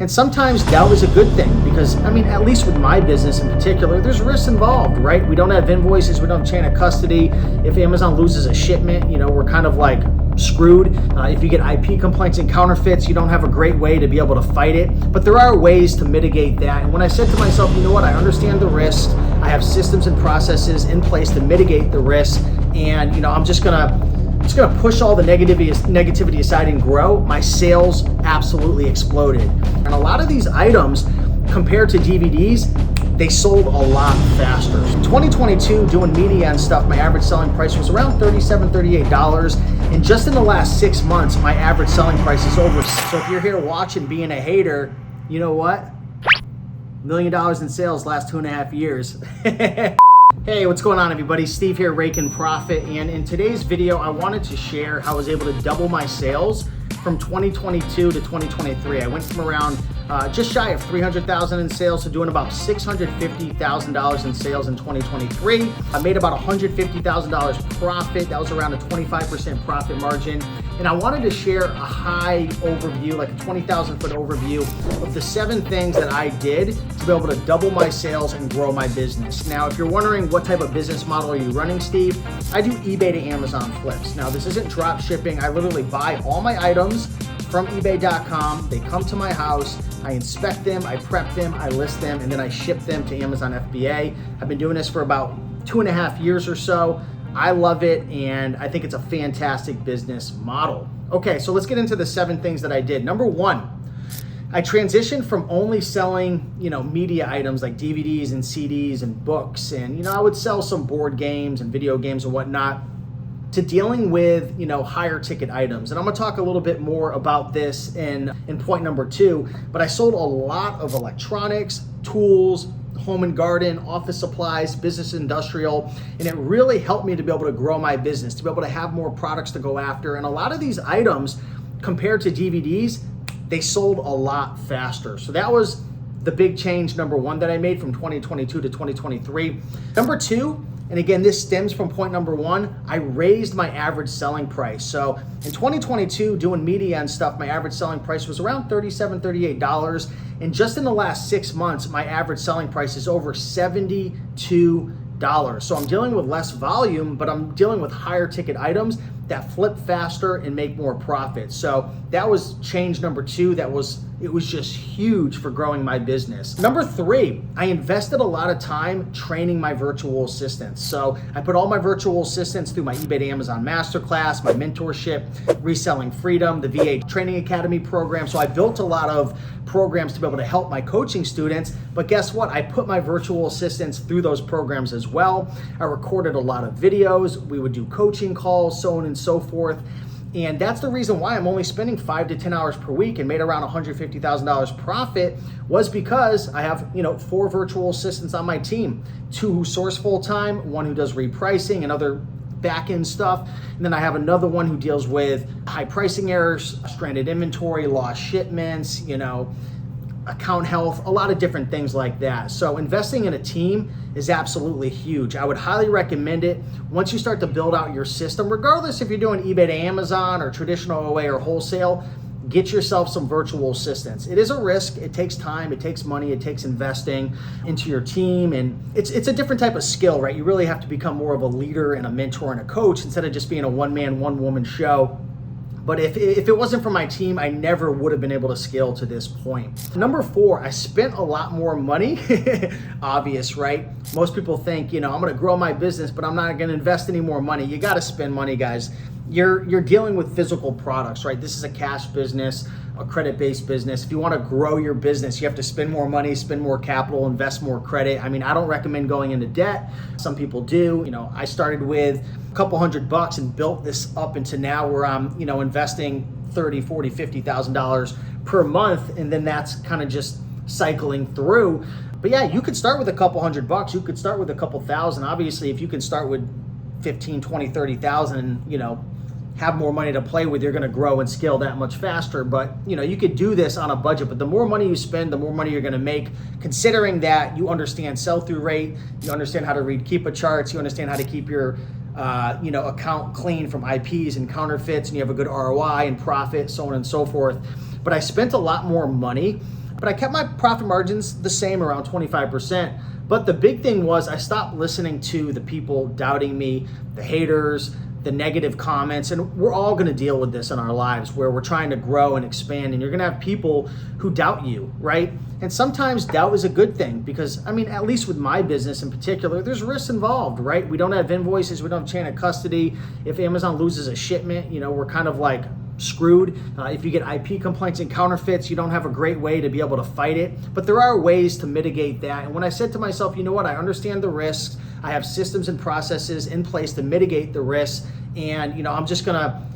And sometimes doubt is a good thing because, I mean, at least with my business in particular, there's risks involved, right? We don't have invoices, we don't have chain of custody. If Amazon loses a shipment, we're kind of like screwed. If you get IP complaints and counterfeits, you don't have a great way to be able to fight it. But there are ways to mitigate that. And when I said to myself, you know what, I understand the risk. I have systems and processes in place to mitigate the risk. And, I'm just gonna push all the negativity aside and grow. My sales absolutely exploded. And a lot of these items, compared to DVDs, they sold a lot faster. 2022, doing media and stuff, my average selling price was around $37, $38. And just in the last 6 months, my average selling price is over. So if you're here watching being a hater, you know what? $1 million in sales last 2.5 years. Hey, what's going on, everybody? Steve here, Rake and Profit. And in today's video, I wanted to share how I was able to double my sales from 2022 to 2023. I went from around just shy of 300,000 in sales to doing about $650,000 in sales in 2023. I made about $150,000 profit. That was around a 25% profit margin. And I wanted to share a high overview, like a 20,000 foot overview of the 7 things that I did to be able to double my sales and grow my business. Now, if you're wondering what type of business model are you running, Steve, I do eBay to Amazon flips. Now, this isn't drop shipping. I literally buy all my items from ebay.com. They come to my house. I inspect them, I prep them, I list them, and then I ship them to Amazon FBA. I've been doing this for about 2.5 years or so. I love it, and I think it's a fantastic business model. Okay, so let's get into the 7 things that I did. Number 1, I transitioned from only selling, media items like DVDs and CDs and books, and, I would sell some board games and video games and whatnot, to dealing with, higher ticket items. And I'm gonna talk a little bit more about this in point number 2, but I sold a lot of electronics, tools, home and garden, office supplies, business industrial, and it really helped me to be able to grow my business, to be able to have more products to go after. And a lot of these items, compared to DVDs, they sold a lot faster. So that was the big change, number 1, that I made from 2022 to 2023. Number 2, and again, this stems from point number 1, I raised my average selling price. So in 2022, doing media and stuff, my average selling price was around $37, $38. And just in the last 6 months, my average selling price is over $72. So I'm dealing with less volume, but I'm dealing with higher ticket items that flip faster and make more profit. So that was change number 2. It was just huge for growing my business. Number 3, I invested a lot of time training my virtual assistants. So I put all my virtual assistants through my eBay to Amazon Masterclass, my mentorship, Reselling Freedom, the VA Training Academy program. So I built a lot of programs to be able to help my coaching students. But guess what? I put my virtual assistants through those programs as well. I recorded a lot of videos. We would do coaching calls, so on and so forth. And that's the reason why I'm only spending 5 to 10 hours per week and made around $150,000 profit, was because I have, 4 virtual assistants on my team, 2 who source full time, 1 who does repricing and other back-end stuff. And then I have another one who deals with high pricing errors, stranded inventory, lost shipments, account health, a lot of different things like that. So investing in a team is absolutely huge. I would highly recommend it. Once you start to build out your system, regardless if you're doing eBay to Amazon or traditional OA or wholesale, get yourself some virtual assistants. It is a risk. It takes time, it takes money, it takes investing into your team. And it's a different type of skill, right? You really have to become more of a leader and a mentor and a coach instead of just being a one-man, one-woman show. But if it wasn't for my team, I never would have been able to scale to this point. Number 4, I spent a lot more money. Obvious, right? Most people think, I'm gonna grow my business, but I'm not gonna invest any more money. You gotta spend money, guys. You're dealing with physical products, right? This is a cash business, a credit-based business. If you wanna grow your business, you have to spend more money, spend more capital, invest more credit. I mean, I don't recommend going into debt. Some people do. I started with a couple $100 and built this up into now where I'm, investing $30,000, $40,000, $50,000 per month. And then that's kind of just cycling through. But yeah, you could start with a couple $100. You could start with a couple thousand. Obviously, if you can start with 15, 20, 30,000 and, have more money to play with, you're going to grow and scale that much faster. But you could do this on a budget, but the more money you spend, the more money you're going to make, considering that you understand sell-through rate, you understand how to read Keepa charts, you understand how to keep your account clean from IPs and counterfeits, and you have a good ROI and profit, so on and so forth. But I spent a lot more money but I kept my profit margins the same, around 25%. But the big thing was I stopped listening to the people doubting me, the haters, the negative comments, and we're all gonna deal with this in our lives where we're trying to grow and expand, and you're gonna have people who doubt you, right? And sometimes doubt is a good thing because, I mean, at least with my business in particular, there's risks involved, right? We don't have invoices, we don't have chain of custody. If Amazon loses a shipment, we're kind of like screwed. If you get IP complaints and counterfeits, you don't have a great way to be able to fight it. But there are ways to mitigate that. And when I said to myself, you know what, I understand the risks. I have systems and processes in place to mitigate the risks. And I'm just gonna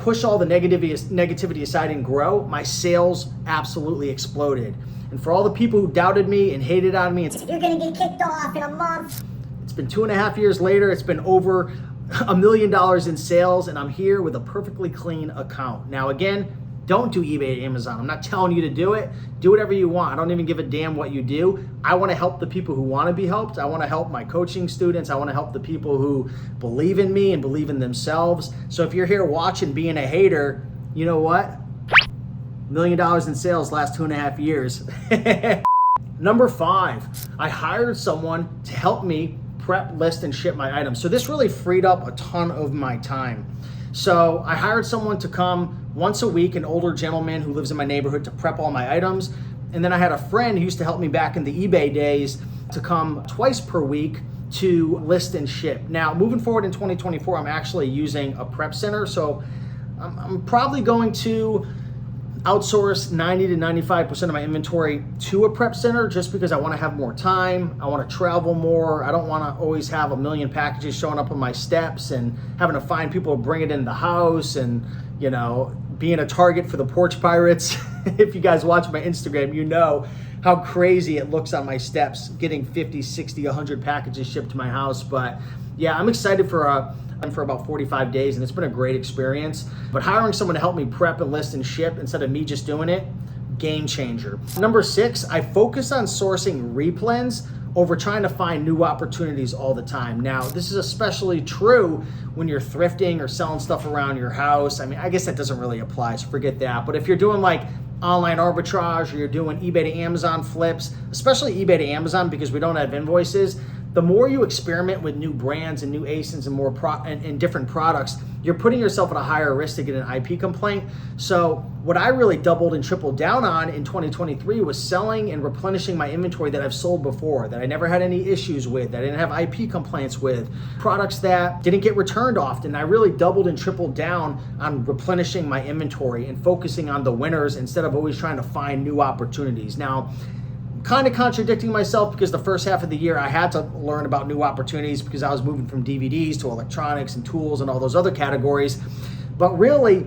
push all the negativity aside and grow. My sales absolutely exploded. And for all the people who doubted me and hated on me, you're gonna get kicked off in a month. It's been 2.5 years later. It's been over $1 million in sales, and I'm here with a perfectly clean account. Now, again, don't do eBay to Amazon. I'm not telling you to do it. Do whatever you want. I don't even give a damn what you do. I want to help the people who want to be helped. I want to help my coaching students. I want to help the people who believe in me and believe in themselves. So if you're here watching being a hater, you know what? $1 million in sales last 2.5 years. Number 5, I hired someone to help me prep, list, and ship my items. So this really freed up a ton of my time. So I hired someone to come once a week, an older gentleman who lives in my neighborhood, to prep all my items. And then I had a friend who used to help me back in the eBay days to come twice per week to list and ship. Now, moving forward in 2024, I'm actually using a prep center. So I'm probably going to outsource 90 to 95% of my inventory to a prep center just because I want to have more time. I want to travel more. I don't want to always have a million packages showing up on my steps and having to find people to bring it in the house and, being a target for the porch pirates. If you guys watch my Instagram, you know how crazy it looks on my steps getting 50, 60, 100 packages shipped to my house. But yeah, I'm excited for about 45 days, and it's been a great experience. But hiring someone to help me prep and list and ship instead of me just doing it, game changer. Number 6, I focus on sourcing replens over trying to find new opportunities all the time. Now, this is especially true when you're thrifting or selling stuff around your house. I mean, I guess that doesn't really apply, so forget that. But if you're doing like online arbitrage or you're doing eBay to Amazon flips, especially eBay to Amazon because we don't have invoices, the more you experiment with new brands and new ASINs and more and different products, you're putting yourself at a higher risk to get an IP complaint. So what I really doubled and tripled down on in 2023 was selling and replenishing my inventory that I've sold before, that I never had any issues with, that I didn't have IP complaints with, products that didn't get returned often. I really doubled and tripled down on replenishing my inventory and focusing on the winners instead of always trying to find new opportunities. Now, kind of contradicting myself because the first half of the year I had to learn about new opportunities because I was moving from DVDs to electronics and tools and all those other categories. But really,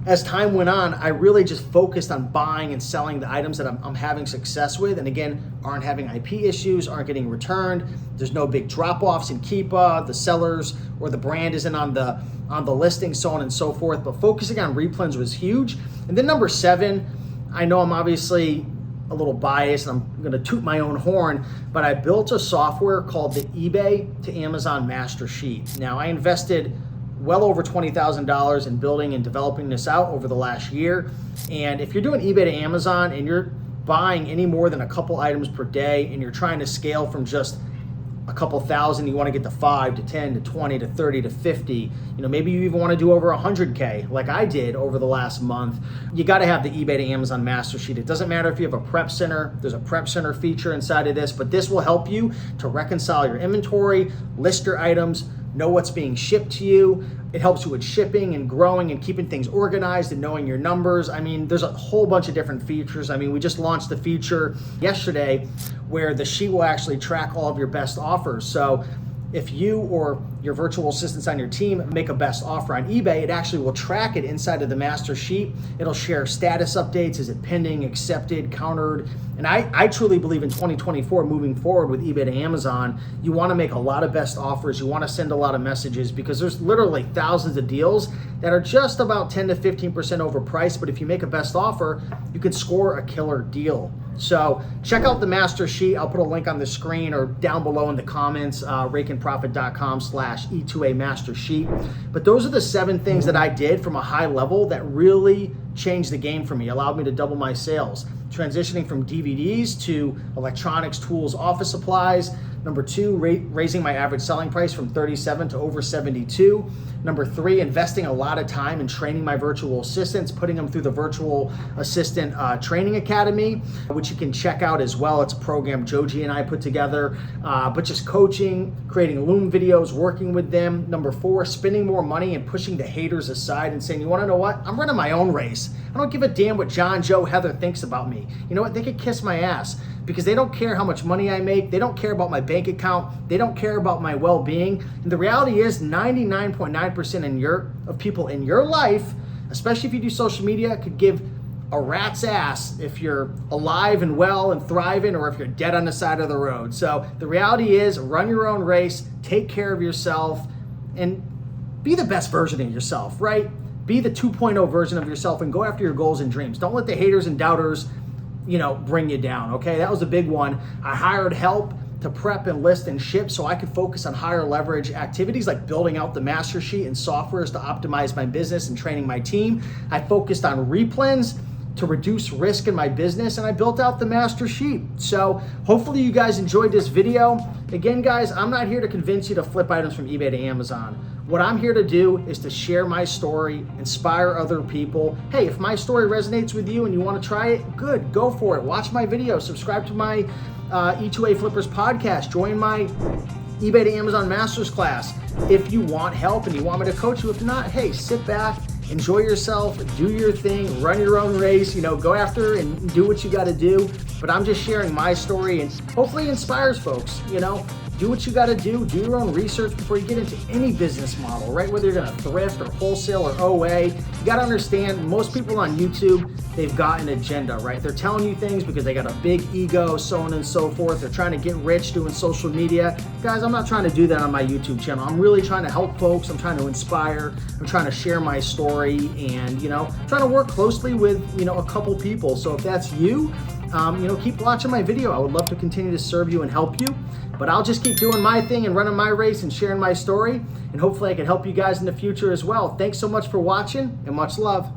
as time went on, I really just focused on buying and selling the items that I'm having success with, and again, aren't having IP issues, aren't getting returned. There's no big drop-offs in Keepa, the sellers or the brand isn't on the listing, so on and so forth. But focusing on replens was huge. And then number 7, I know I'm obviously a little biased and I'm gonna toot my own horn, but I built a software called the eBay to Amazon Master Sheet. Now, I invested well over $20,000 in building and developing this out over the last year. And if you're doing eBay to Amazon and you're buying any more than a couple items per day and you're trying to scale from just a couple thousand, you want to get to 5 to 10 to 20 to 30 to 50, maybe you even want to do over 100K like I did over the last month. You got to have the eBay to Amazon Master Sheet. It doesn't matter if you have a prep center, there's a prep center feature inside of this, but this will help you to reconcile your inventory, list your items, know what's being shipped to you. It helps you with shipping and growing and keeping things organized and knowing your numbers. I mean, there's a whole bunch of different features. I mean, we just launched the feature yesterday where the sheet will actually track all of your best offers. So if you or your virtual assistants on your team make a best offer on eBay, it actually will track it inside of the master sheet. It'll share status updates. Is it pending, accepted, countered? And I truly believe in 2024, moving forward with eBay to Amazon, you want to make a lot of best offers. You want to send a lot of messages because there's literally thousands of deals that are just about 10 to 15% overpriced. But if you make a best offer, you can score a killer deal. So check out the master sheet. I'll put a link on the screen or down below in the comments, rakeandprofit.com/E2A master sheet. But those are the 7 things that I did from a high level that really changed the game for me, allowed me to double my sales. transitioning from DVDs to electronics, tools, office supplies. Number 2, raising my average selling price from 37 to over 72. Number 3, investing a lot of time in training my virtual assistants, putting them through the Virtual Assistant Training Academy, which you can check out as well. It's a program Joji and I put together, but just coaching, creating Loom videos, working with them. Number 4, spending more money and pushing the haters aside and saying, you wanna know what? I'm running my own race. I don't give a damn what John, Joe, Heather thinks about me. You know what? They could kiss my ass because they don't care how much money I make. They don't care about my bank account. They don't care about my well-being. And the reality is 99.9% of people in your life, especially if you do social media, could give a rat's ass if you're alive and well and thriving or if you're dead on the side of the road. So the reality is run your own race, take care of yourself, and be the best version of yourself, right? Be the 2.0 version of yourself and go after your goals and dreams. Don't let the haters and doubters, bring you down, okay? That was a big one. I hired help to prep and list and ship so I could focus on higher leverage activities like building out the master sheet and softwares to optimize my business and training my team. I focused on Repins to reduce risk in my business, and I built out the master sheet. So hopefully you guys enjoyed this video. Again, guys, I'm not here to convince you to flip items from eBay to Amazon. What I'm here to do is to share my story, inspire other people. Hey, if my story resonates with you and you want to try it, good, go for it. Watch my video, subscribe to my E2A Flippers podcast, join my eBay to Amazon Masters class if you want help and you want me to coach you. If not, hey, sit back, enjoy yourself, do your thing, run your own race, go after and do what you got to do. But I'm just sharing my story and hopefully it inspires folks, Do what you got to do your own research before you get into any business model, right? Whether you're going to thrift or wholesale or OA, you got to understand most people on YouTube, they've got an agenda, right? They're telling you things because they got a big ego, so on and so forth. They're trying to get rich doing social media. Guys, I'm not trying to do that on my YouTube channel. I'm really trying to help folks. I'm trying to inspire. I'm trying to share my story and, trying to work closely with, a couple people. So if that's you, keep watching my video. I would love to continue to serve you and help you, but I'll just keep doing my thing and running my race and sharing my story, and hopefully I can help you guys in the future as well. Thanks so much for watching, and much love.